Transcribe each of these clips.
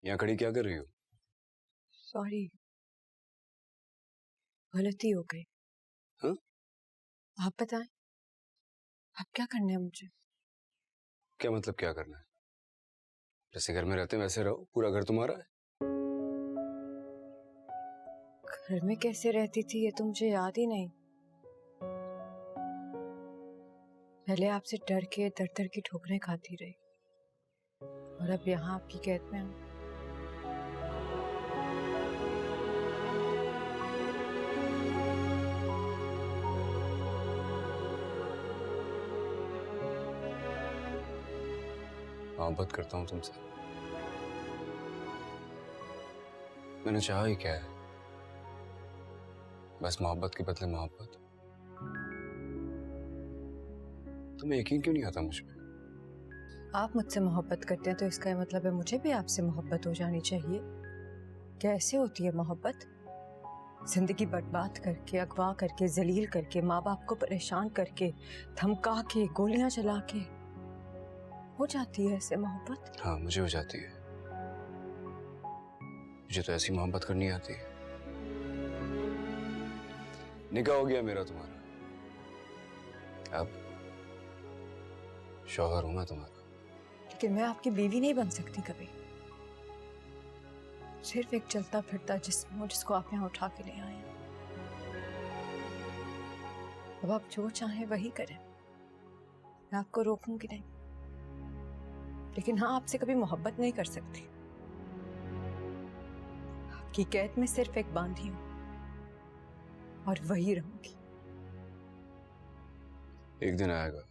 यहाँ खड़ी क्या कर रही हो? सॉरी, गलती हो गई। हाँ? आप बताएं, आप क्या करना है मुझे? क्या मतलब क्या करना है? जैसे घर में रहते हैं वैसे रहो, पूरा घर तुम्हारा है। घर में कैसे रहती थी ये तो मुझे याद ही नहीं। पहले आपसे डर के दर दर की ठोकरें खाती रही और अब यहाँ आपकी कैद में हूँ। मोहब्बत करता हूँ तुमसे। मैंने चाहा ही क्या है? बस मोहब्बत के बदले मोहब्बत। तुम्हें यकीन क्यों नहीं आता मुझ पे? आप मुझसे मोहब्बत करते हैं तो इसका ये मतलब है मुझे भी आपसे मोहब्बत हो जानी चाहिए। कैसे होती है मोहब्बत? जिंदगी बर्बाद करके, अगवा करके, जलील करके, माँ बाप को परेशान करके, धमका के, गोलियां चला के हो जाती है ऐसे मोहब्बत? हाँ, मुझे हो जाती है। मुझे तो ऐसी मोहब्बत करनी आती है। निकाह हो गया मेरा तुम्हारा, अब शौहर हूं मैं तुम्हारा। लेकिन मैं आपकी बीवी नहीं बन सकती कभी। सिर्फ एक चलता फिरता जिस्म हो जिसको आप यहाँ उठा के ले आए। अब आप जो चाहें वही करें, मैं आपको रोकूंगी नहीं, लेकिन हाँ, आपसे कभी मोहब्बत नहीं कर सकती। आपकी कैद में सिर्फ एक बांधी हूं और वही रहूंगी। एक दिन आएगा,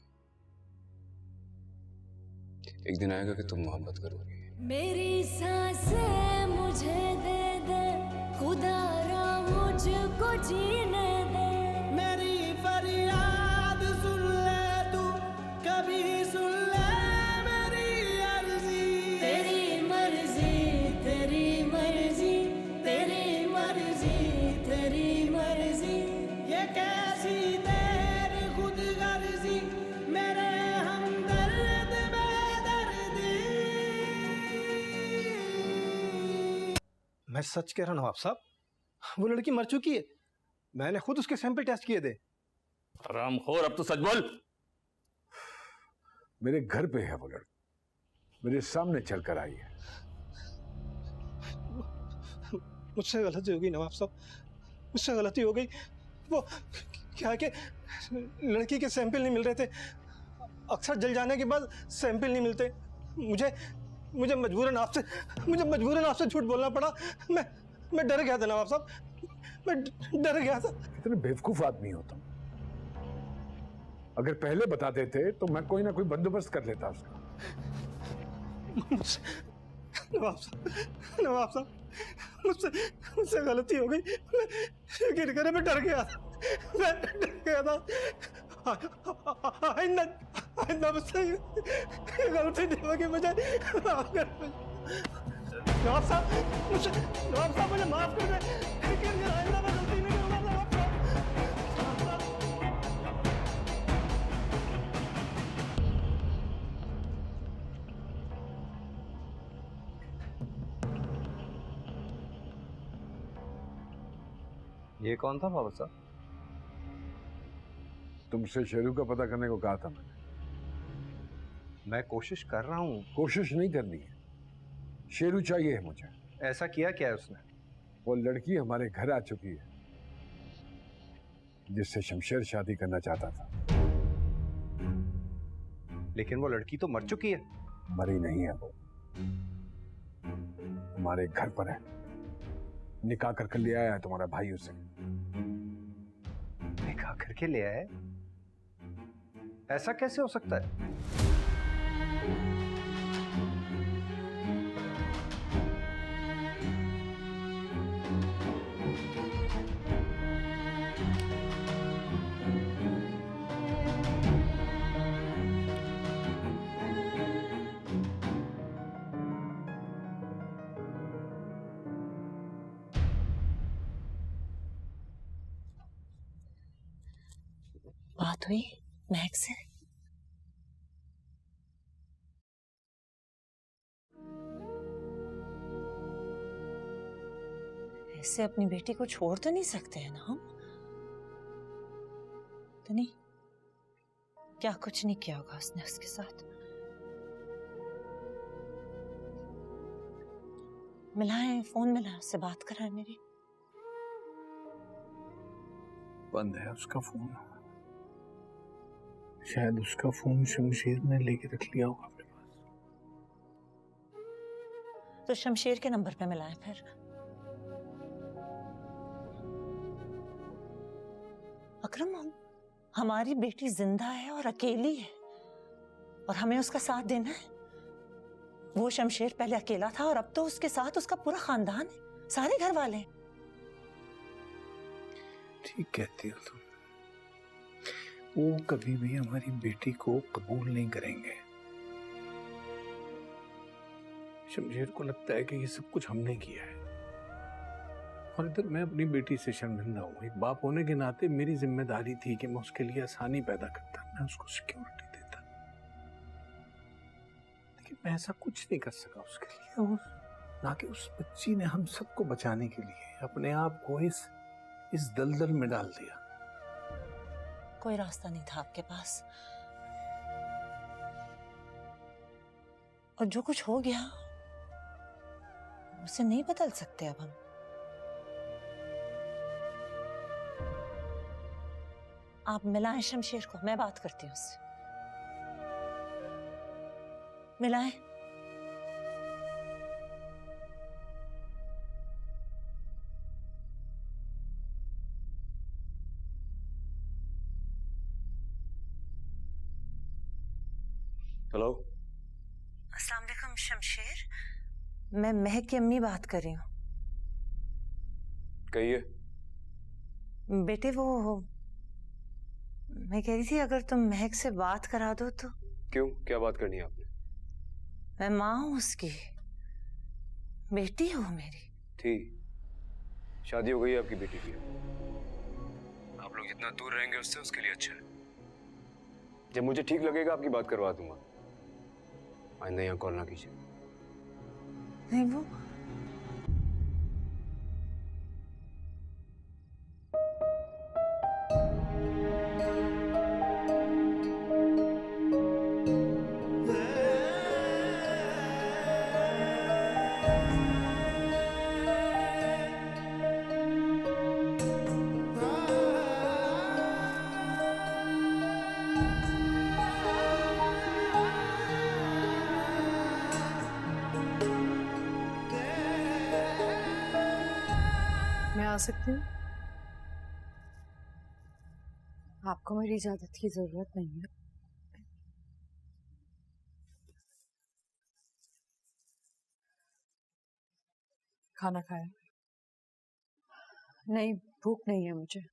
एक दिन आएगा कि तुम मोहब्बत करोगी। मेरी सांसें मुझे दे दे खुदारा, मुझको जीने दे। मेरी फरियाद सुन ले तू, कभी सुन ले मेरी अर्जी। तेरी मर्जी, तेरी मर्जी, तेरी मर्जी, तेरी मर्जी। ये कैसी तेरी खुदगर्जी, मेरे हमदर्द बेदर्दी। मैं सच कह रहा हूँ नवाब साहब, वो लड़की मर चुकी है। मैंने खुद उसके सैंपल टेस्ट किए थे। हरामखोर, अब तो सच बोल। मेरे घर पे है वो लड़की, मेरे सामने चलकर आई है। मुझसे गलती हो गई नवाब साहब, मुझसे गलती हो गई। वो क्या है कि लड़की के सैंपल नहीं मिल रहे थे। अक्सर जल जाने के बाद सैंपल नहीं मिलते। मुझे मजबूरन आपसे झूठ बोलना पड़ा। मैं डर गया था नवाब साहब, मैं डर गया था। कितने बेवकूफ आदमी हो तुम। अगर पहले बता देते तो मैं कोई ना कोई बंदोबस्त कर लेता उसका। नवाब साहब, मुझसे गलती हो गई। यकीन करें, मैं डर गया था। आइंदा मुझसे गलती नहीं होगी। मुझे नवाब साहब मुझे माफ कर दे। आइंदा मैं गलती नहीं करूंगा नवाब साहब। ये कौन था बाबा साहब? तुमसे शेरू का पता करने को कहा था मैंने। मैं कोशिश कर रहा हूँ। कोशिश नहीं करनी है, शेरू चाहिए है मुझे। ऐसा किया क्या है उसने? वो लड़की हमारे घर आ चुकी है जिससे शमशेर शादी करना चाहता था। लेकिन वो लड़की तो मर चुकी है। मरी नहीं है वो, हमारे घर पर है। निकाह करके ले आया है तुम्हारा भाई उसे। निकाह करके ले आया है? ऐसा कैसे हो सकता है? बात हुई महक से? ऐसे अपनी बेटी को छोड़ तो नहीं सकते हैं ना हम? तो नहीं, क्या कुछ नहीं किया होगा उसने उसके साथ? मिलाए, फोन मिला, उससे बात कराए मेरी। बंद है उसका फोन। शायद उसका फोन शमशेर ने लेके रख लिया होगा अपने पास। तो शमशेर के नंबर पे मिलाए फिर। अकरम, हमारी बेटी जिंदा है और अकेली है और हमें उसका साथ देना है। वो शमशेर पहले अकेला था और अब तो उसके साथ उसका पूरा खानदान है, सारे घर वाले हैं। ठीक कहती हो तुम। वो कभी भी हमारी बेटी को कबूल नहीं करेंगे। शमशेर को लगता है कि ये सब कुछ हमने किया है और इधर मैं अपनी बेटी से शर्मिंदा हूँ। एक बाप होने के नाते मेरी जिम्मेदारी थी कि मैं उसके लिए आसानी पैदा करता, मैं उसको सिक्योरिटी देता, लेकिन मैं ऐसा कुछ नहीं कर सका उसके लिए। और ना कि उस बच्ची ने हम सबको बचाने के लिए अपने आप को इस दलदल में डाल दिया। कोई रास्ता नहीं था आपके पास, और जो कुछ हो गया उसे नहीं बदल सकते अब हम। आप मिलाएं शमशेर को, मैं बात करती हूँ उससे। मिलाएं। हेलो, अस्सलाम वालेकुम शमशेर, मैं महक की अम्मी बात कर रही हूँ। कहिए। बेटे वो मैं कह रही थी अगर तुम महक से बात करा दो तो। क्यों, क्या बात करनी है आपने? मैं माँ हूँ उसकी, बेटी हो मेरी। थी, शादी हो गई आपकी बेटी की। आप लोग जितना दूर रहेंगे उससे उसके लिए अच्छा है। जब मुझे ठीक लगेगा आपकी बात करवा दूंगा। आइंदा यहाँ कॉल ना कीजिए। नहीं वो मैं आ सकती हूँ? आपको मेरी इजाजत की जरूरत नहीं है। खाना खाया? नहीं, भूख नहीं है मुझे।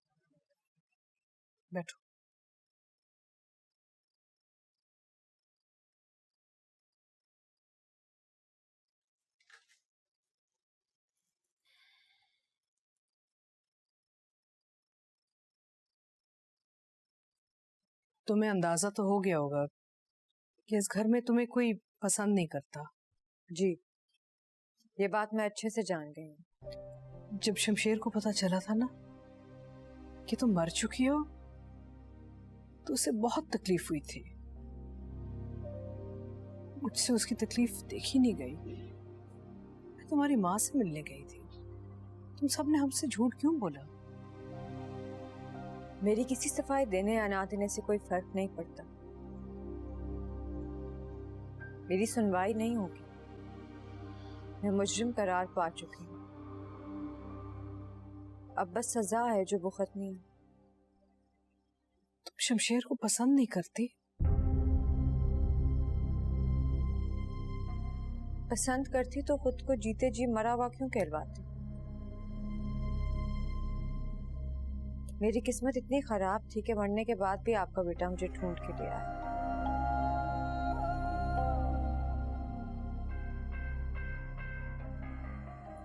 बैठो। तुम्हें अंदाजा तो हो गया होगा कि इस घर में तुम्हें कोई पसंद नहीं करता। जी, ये बात मैं अच्छे से जान गई हूँ। जब शमशेर को पता चला था ना कि तुम मर चुकी हो तो उसे बहुत तकलीफ हुई थी। मुझसे उसकी तकलीफ देखी नहीं गई। मैं तुम्हारी माँ से मिलने गई थी। तुम सबने हमसे झूठ क्यों बोला? मेरी किसी सफाई देने या ना देने से कोई फर्क नहीं पड़ता। मेरी सुनवाई नहीं होगी। मैं मुजरिम करार पा चुकी हूँ। अब बस सजा है जो भुगतनी है। तुम शमशेर को पसंद नहीं करती? पसंद करती तो खुद को जीते जी मरा हुआ क्यों कहलवाती? मेरी किस्मत इतनी खराब थी कि मरने के बाद भी आपका बेटा मुझे ढूंढ के ले आया।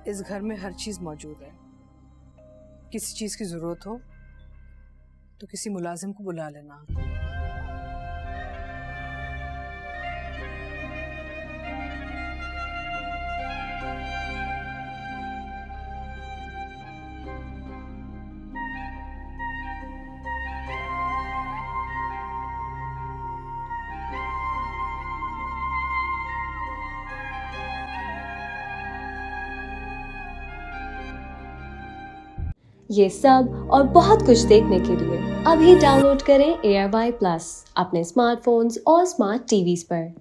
इस घर में हर चीज मौजूद है। किसी चीज की जरूरत हो तो किसी मुलाजिम को बुला लेना। ये सब और बहुत कुछ देखने के लिए अभी डाउनलोड करें ARY+ अपने स्मार्टफोन्स और स्मार्ट टीवीज पर।